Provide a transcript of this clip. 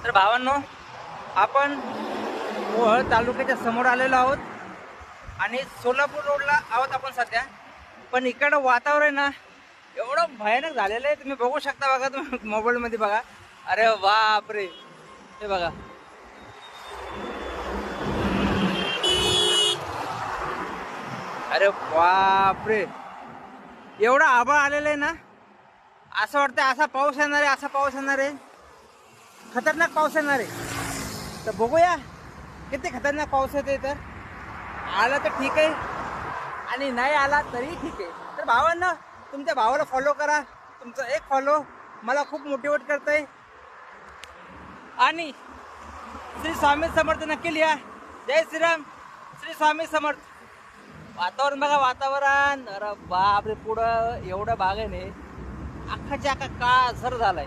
तर भावांनो, आपण मोहोळ तालुक्याच्या समोर आलेलो आहोत आणि सोलापूर रोडला आहोत आपण सध्या. पण इकडं वातावरण ना एवढं भयानक झालेलं आहे, तुम्ही बघू शकता. बघा तुम्ही मोबाईलमध्ये बघा. अरे बापरे, हे बघा. अरे बापरे, एवढा आभाळ आलेलं आहे ना, असं वाटतं असा पाऊस येणार आहे, असा पाऊस येणार आहे, खतरनाक पाऊस येणार आहे. तर बघूया किती खतरनाक पाऊस येते. तर आला तर ठीक आहे आणि नाही आला तरी ठीक आहे. तर भावांना, तुमच्या भावाला फॉलो करा. तुमचं एक फॉलो मला खूप मोटिवेट करतंय. आणि श्री स्वामी समर्थ नक्की लिहा. जय श्रीराम, श्री स्वामी समर्थ. वातावरण बघा, वातावरण. अरे बापरे, पुढं एवढं बाग आहे ने, अख्खाच्या अख्खा काळसर झालाय.